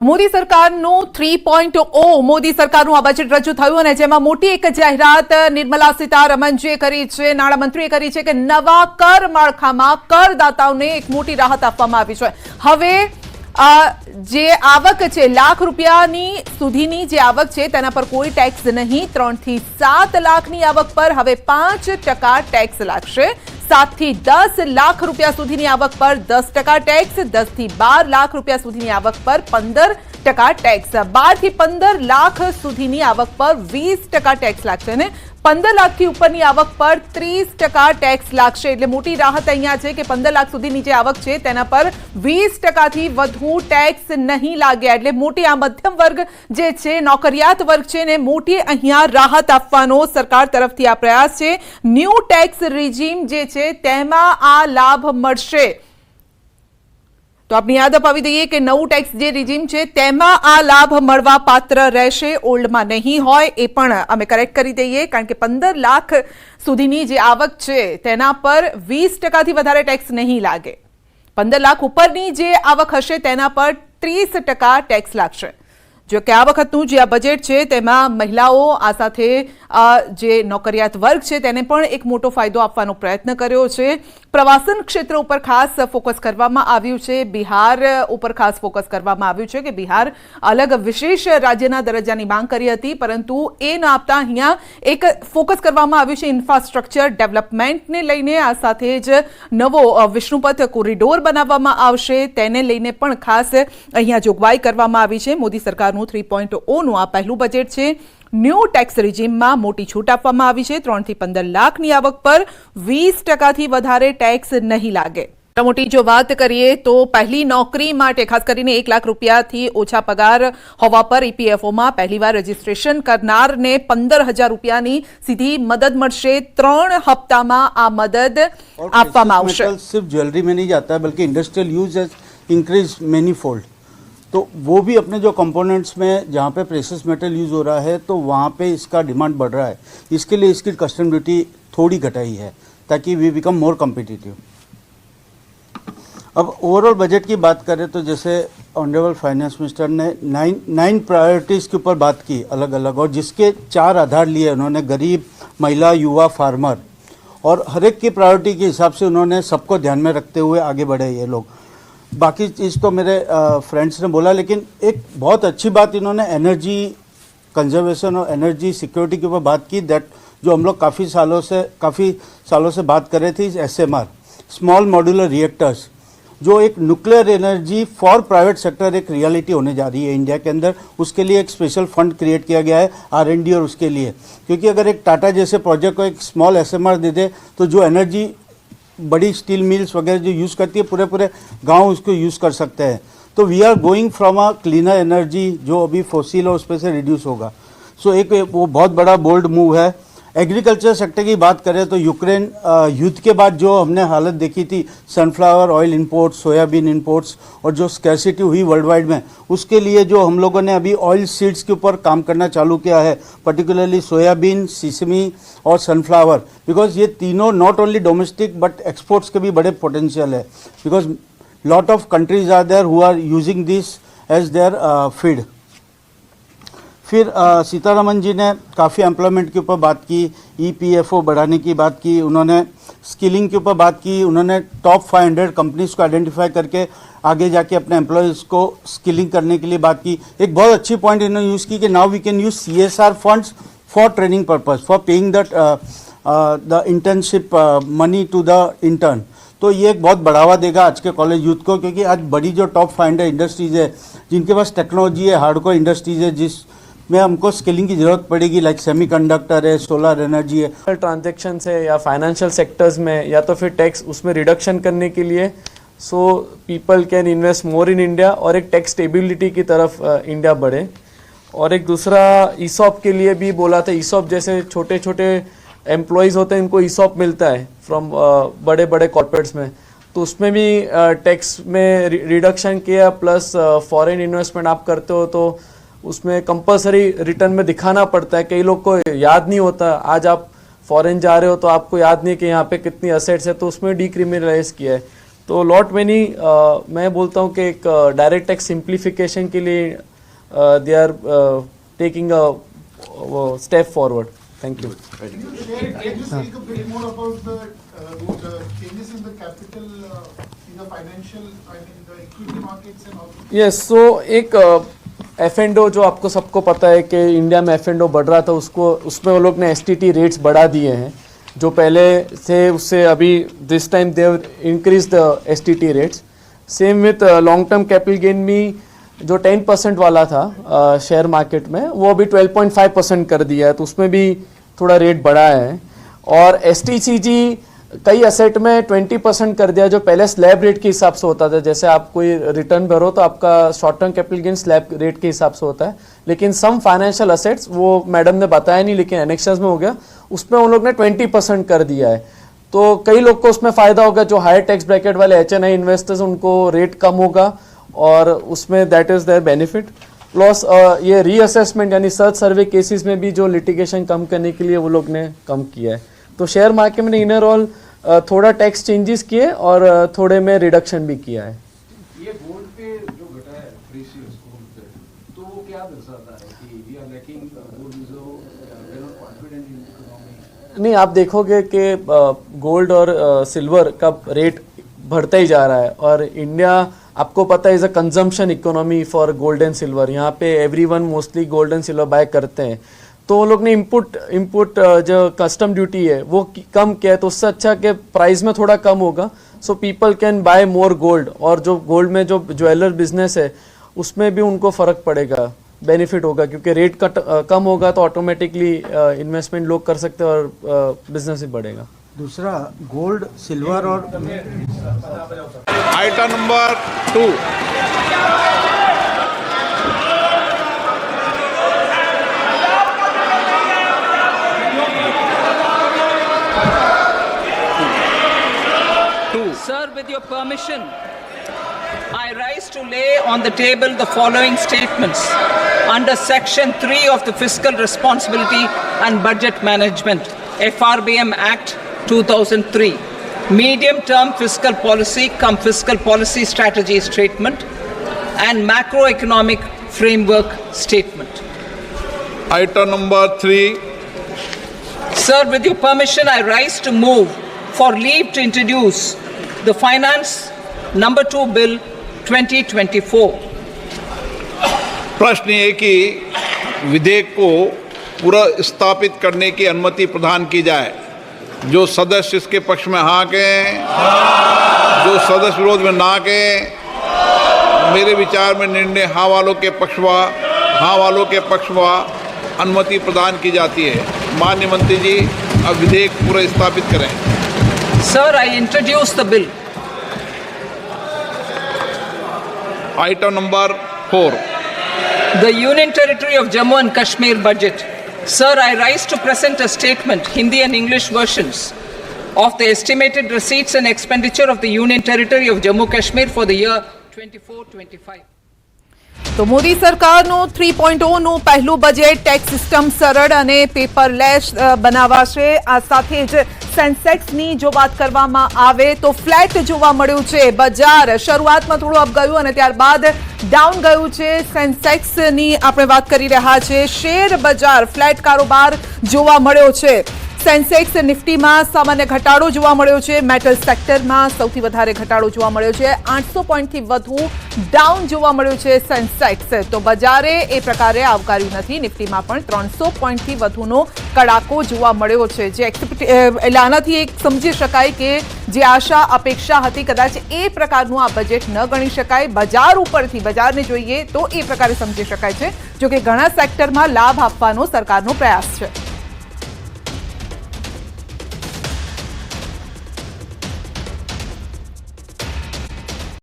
મોદી સરકારનું 3.0 મોદી સરકારનું આ બજેટ રજૂ થયું અને જેમાં મોટી એક જાહેરાત નિર્મલા સીતારમણજીએ કરી છે, નાણામંત્રીએ કરી છે કે નવા કર માળખામાં કરદાતાઓને એક મોટી રાહત આપવામાં આવી છે। હવે જે આવક છે લાખ રૂપિયાની સુધીની જે આવક છે તેના પર કોઈ ટેક્સ નહીં। 3 થી 7 લાખની આવક પર હવે 5% ટેક્સ લાગશે। 7 થી 10 લાખ રૂપિયા સુધીની આવક પર 10% ટેક્સ, 10 થી 12 લાખ રૂપિયા સુધીની આવક પર 15% ટેક્સ, 12 થી 15 લાખ સુધીની આવક પર 20% ટેક્સ લાગશે અને 15 લાખથી ઉપરની આવક પર 30% ટેક્સ લાગશે। એટલે મોટી રાહત અહીંયા છે કે 15 લાખ સુધીની જે આવક છે તેના પર 20%થી વધુ ટેક્સ નહીં લાગે। એટલે મોટી આ મધ્યમ વર્ગ જે છે, નોકરિયાત વર્ગ છે ને મોટી અહીંયા રાહત આપવાનો સરકાર તરફથી આ પ્રયાસ છે। ન્યૂ ટેક્સ રિજીમ જે છે તેમાં આ લાભ મળશે। તો આપની યાદ અપાવી દઈએ કે નવું ટેક્સ જે રિજીમ છે તેમાં આ લાભ મળવા પાત્ર રહેશે, ઓલ્ડમાં નહીં હોય। એ પણ અમે કરેક્ટ કરી દઈએ કારણ કે 15 લાખ સુધીની જે આવક છે તેના પર 20%થી વધારે ટેક્સ નહીં લાગે। 15 લાખ ઉપરની જે આવક હશે તેના પર 30% ટેક્સ લાગશે। જો કે આ વખતનું જે આ બજેટ છે તેમાં મહિલાઓ આ સાથે જે નોકરિયાત વર્ગ છે તેને પણ એક મોટો ફાયદો આપવાનો પ્રયત્ન કર્યો છે। પ્રવાસન ક્ષેત્ર ઉપર ખાસ ફોકસ કરવામાં આવ્યું છે, બિહાર ઉપર ખાસ ફોકસ કરવામાં આવ્યું છે કે બિહાર અલગ વિશેષ રાજ્યના દરજ્જાની માંગ કરી હતી, પરંતુ એ ન આપતા અહીંયા એક ફોકસ કરવામાં આવ્યું છે ઇન્ફ્રાસ્ટ્રક્ચર ડેવલપમેન્ટને લઈને। આ સાથે જ નવો વિષ્ણુપથ કોરિડોર બનાવવામાં આવશે, તેને લઈને પણ ખાસ અહીંયા જોગવાઈ કરવામાં આવી છે। મોદી સરકારનું 3.0નું આ પહેલું બજેટ છે। ન્યૂ ટેક્સ રિજીમમાં મોટી છૂટ આપવામાં આવી છે। 3 થી 15 લાખની આવક પર 20%થી વધારે ટેક્સ નહીં લાગે। મોટી જો વાત કરીએ તો પહેલી નોકરી માટે ખાસ કરીને 1 લાખ રૂપિયાથી ઓછા પગાર હોવા પર ઈપીએફઓમાં પહેલીવાર રજીસ્ટ્રેશન કરનારને 15,000 રૂપિયાની સીધી મદદ મળશે। 3 હપ્તામાં આ મદદ આપવામાં આવશે। सिर्फ ज्वेलरी में नहीं जाता है बल्कि industrial use has increase many fold, तो वो भी अपने जो कंपोनेंट्स में जहाँ पे प्रेशियस मेटल यूज़ हो रहा है तो वहाँ पे इसका डिमांड बढ़ रहा है। इसके लिए इसकी कस्टम ड्यूटी थोड़ी घटाई है ताकि वी बिकम मोर कम्पिटिटिव। अब ओवरऑल बजट की बात करें तो जैसे ऑनरेबल फाइनेंस मिनिस्टर ने 9 प्रायोरिटीज़ के ऊपर बात की अलग अलग, और जिसके 4 आधार लिए उन्होंने, गरीब, महिला, युवा, फार्मर, और हर एक की प्रायोरिटी के हिसाब से उन्होंने सबको ध्यान में रखते हुए आगे बढ़े ये लोग। बाकी चीज़ तो मेरे फ्रेंड्स ने बोला, लेकिन एक बहुत अच्छी बात इन्होंने एनर्जी कंजर्वेशन और एनर्जी सिक्योरिटी के ऊपर बात की। दैट जो हम लोग काफ़ी सालों से बात कर रहे थे, SMR, स्मॉल मॉड्यूलर रिएक्टर्स, जो एक nuclear energy for private sector एक रियलिटी होने जा रही है इंडिया के अंदर। उसके लिए एक स्पेशल फंड क्रिएट किया गया है R&D और उसके लिए, क्योंकि अगर एक टाटा जैसे प्रोजेक्ट को एक स्मॉल SMR दे दे तो जो एनर्जी बड़ी स्टील मिल्स वगैरह जो यूज़ करती है पूरे गांव उसको यूज़ कर सकते हैं। तो we are going from a cleaner energy जो अभी फॉसिल और उस पर से रिड्यूस होगा। सो एक वो बहुत बड़ा बोल्ड मूव है। एग्रीकल्चर सेक्टर की बात करें तो यूक्रेन युद्ध के बाद जो हमने हालत देखी थी, sunflower oil imports, soybean imports, और जो स्कैरसिटी हुई वर्ल्ड वाइड में, उसके लिए जो हम लोगों ने अभी ऑयल सीड्स के ऊपर काम करना चालू किया है, पर्टिकुलरली सोयाबीन, सिसमी और सनफ्लावर, बिकॉज ये तीनों not only domestic but exports के भी बड़े पोटेंशियल है, because lot of countries are there who are using this as their feed. फिर सीतारमण जी ने काफ़ी एम्प्लॉयमेंट के ऊपर बात की, EPFO बढ़ाने की बात की, उन्होंने स्किलिंग के ऊपर बात की, उन्होंने टॉप 500 कंपनीज को आइडेंटिफाई करके आगे जाके अपने एम्प्लॉयज़ को स्किलिंग करने के लिए बात की। एक बहुत अच्छी पॉइंट इन्होंने यूज़ की कि now we can use CSR funds for training purpose, for paying the internship money to the intern. तो ये एक बहुत बढ़ावा देगा आज के कॉलेज यूथ को, क्योंकि आज बड़ी जो टॉप 500 इंडस्ट्रीज़ है जिनके पास टेक्नोलॉजी है, हार्डकोर इंडस्ट्रीज़ है, जिस में हमको स्किलिंग की ज़रूरत पड़ेगी, लाइक सेमीकंडक्टर है, सोलर एनर्जी है। ट्रांजैक्शन है या फाइनेंशियल सेक्टर्स में या तो फिर टैक्स उसमें रिडक्शन करने के लिए, so people can invest more in India और एक टैक्स स्टेबिलिटी की तरफ इंडिया बढ़े। और एक दूसरा ESOP के लिए भी बोला था। ESOP जैसे छोटे छोटे एम्प्लॉयज़ होते हैं, इनको ESOP मिलता है फ्रॉम बड़े बड़े कॉर्पोरेट्स में, तो उसमें भी टैक्स में रिडक्शन किया। प्लस फॉरेन इन्वेस्टमेंट आप करते हो तो उसमें कंपलसरी रिटर्न में दिखाना पड़ता है। कई लोग को याद नहीं होता, आज आप फॉरेन जा रहे हो तो आपको याद नहीं कि यहाँ पे कितनी असेट्स है, तो उसमें डिक्रिमिनलाइज किया है। तो लॉट मैनी मैं बोलता हूँ कि एक डायरेक्ट टैक्स सिंप्लीफिकेशन के लिए they are taking a step forward. Thank you. Can you speak a bit more about the changes in the capital, in the financial, the equity markets and all? Yes, so एक F and O जो आपको सबको पता है कि India में एफ.एंड.ओ बढ़ रहा था, उसमें वो लोग ने एस.टी.टी रेट्स बढ़ा दिए हैं. जो पहले थे उससे अभी this time they have increase the STT rates. Same with long term capital gain भी जो 10% वाला था शेयर मार्केट में, वो अभी 12.5% कर दिया है, तो उसमें भी थोड़ा रेट बढ़ा है. और एस.टी.सी.जी कई असेट में 20% कर दिया, जो पहले स्लैब रेट के हिसाब से होता था. जैसे आप कोई रिटर्न भरो तो आपका short term capital gain slab rate के हिसाब से होता है, लेकिन सम फाइनेंशियल असेट्स, वो मैडम ने बताया नहीं लेकिन एनेक्शंस में हो गया, उसमें उन लोग ने 20% कर दिया है. तो कई लोग को उसमें फ़ायदा होगा. जो हायर टैक्स ब्रैकेट वाले एच.एन.आई इन्वेस्टर्स, उनको रेट कम होगा और उसमें that is their benefit. Plus ये रीअसेसमेंट यानी सर्च सर्वे केसेस में भी जो लिटिगेशन कम करने के लिए वो लोग ने कम किया है. तो शेयर मार्केट में इनर ऑल थोड़ा टैक्स चेंजेस किए और थोड़े में रिडक्शन भी किया है. ये गोल्ड पे जो घटा है प्रीशियस गोल्ड पे, तो वो क्या दर्शाता है कि we are lacking gold reserve, we are not confident in economy? नहीं, आप देखोगे कि गोल्ड और सिल्वर का रेट बढ़ता ही जा रहा है. और इंडिया आपको पता है is a consumption economy for gold and silver. यहाँ पे everyone mostly gold and silver buy करते हैं. तो वो लोग ने इनपुट जो कस्टम ड्यूटी है वो कम किया है, तो उससे अच्छा कि प्राइस में थोड़ा कम होगा, so people can buy more gold. और जो गोल्ड में जो ज्वेलर बिजनेस है उसमें भी उनको फ़र्क पड़ेगा, बेनिफिट होगा, क्योंकि रेट कम होगा तो ऑटोमेटिकली इन्वेस्टमेंट लोग कर सकते हैं और बिजनेस भी बढ़ेगा. दूसरा गोल्ड सिल्वर और item number 2, Sir, with your permission, I rise to lay on the table the following statements under Section 3 of the Fiscal Responsibility and Budget Management, FRBM Act 2003, Medium-Term Fiscal Policy cum Fiscal Policy Strategy Statement and Macroeconomic Framework Statement. Item number 3, Sir, with your permission, I rise to move for leave to introduce the Finance Number 2 Bill 2024. प्रश्न ये कि विधेयक को पूरा स्थापित करने की अनुमति प्रदान की जाए. जो सदस्य इसके पक्ष में हाँ कहें, जो सदस्य विरोध में ना कहें. मेरे विचार में निर्णय हाँ वालों के पक्ष व अनुमति प्रदान की जाती है. माननीय मंत्री जी, अब विधेयक पूरा स्थापित करें. Sir, I introduce the bill. Item number 4, The Union Territory of Jammu and Kashmir budget. Sir, I rise to present a statement, Hindi and English versions, of the estimated receipts and expenditure of the Union Territory of Jammu Kashmir for the year 24-25. તો મોદી સરકારનું 3.0નું પહેલું budget tax system સરળ અને paperless બનાવાશે. આ સાથે જ સેન્સેક્સની જો વાત કરવામાં આવે તો ફ્લેટ જોવા મળ્યું છે. બજાર શરૂઆતમાં થોડું અપ ગયું અને ત્યારબાદ ડાઉન ગયું છે. સેન્સેક્સની આપણે વાત કરી રહ્યા છે. શેર બજાર ફ્લેટ કારોબાર જોવા મળ્યો છે. સેન્સેક્સ નિફ્ટીમાં સામાન્ય ઘટાડો જોવા મળ્યો છે. મેટલ સેક્ટરમાં સૌથી વધારે ઘટાડો જોવા મળ્યો છે. 800 પોઈન્ટથી વધુ ડાઉન જોવા મળ્યું છે સેન્સેક્સ. તો બજારે એ પ્રકારે આવકાર્યું નથી. નિફ્ટીમાં પણ 300 પોઈન્ટથી વધુનો કડાકો જોવા મળ્યો છે. જે એટલે આનાથી એક સમજી શકાય કે જે આશા અપેક્ષા હતી કદાચ એ પ્રકારનું આ બજેટ ન ગણી શકાય. બજાર ઉપરથી બજારને જોઈએ તો એ પ્રકારે સમજી શકાય છે. જો કે ઘણા સેક્ટરમાં લાભ આપવાનો સરકારનો પ્રયાસ છે.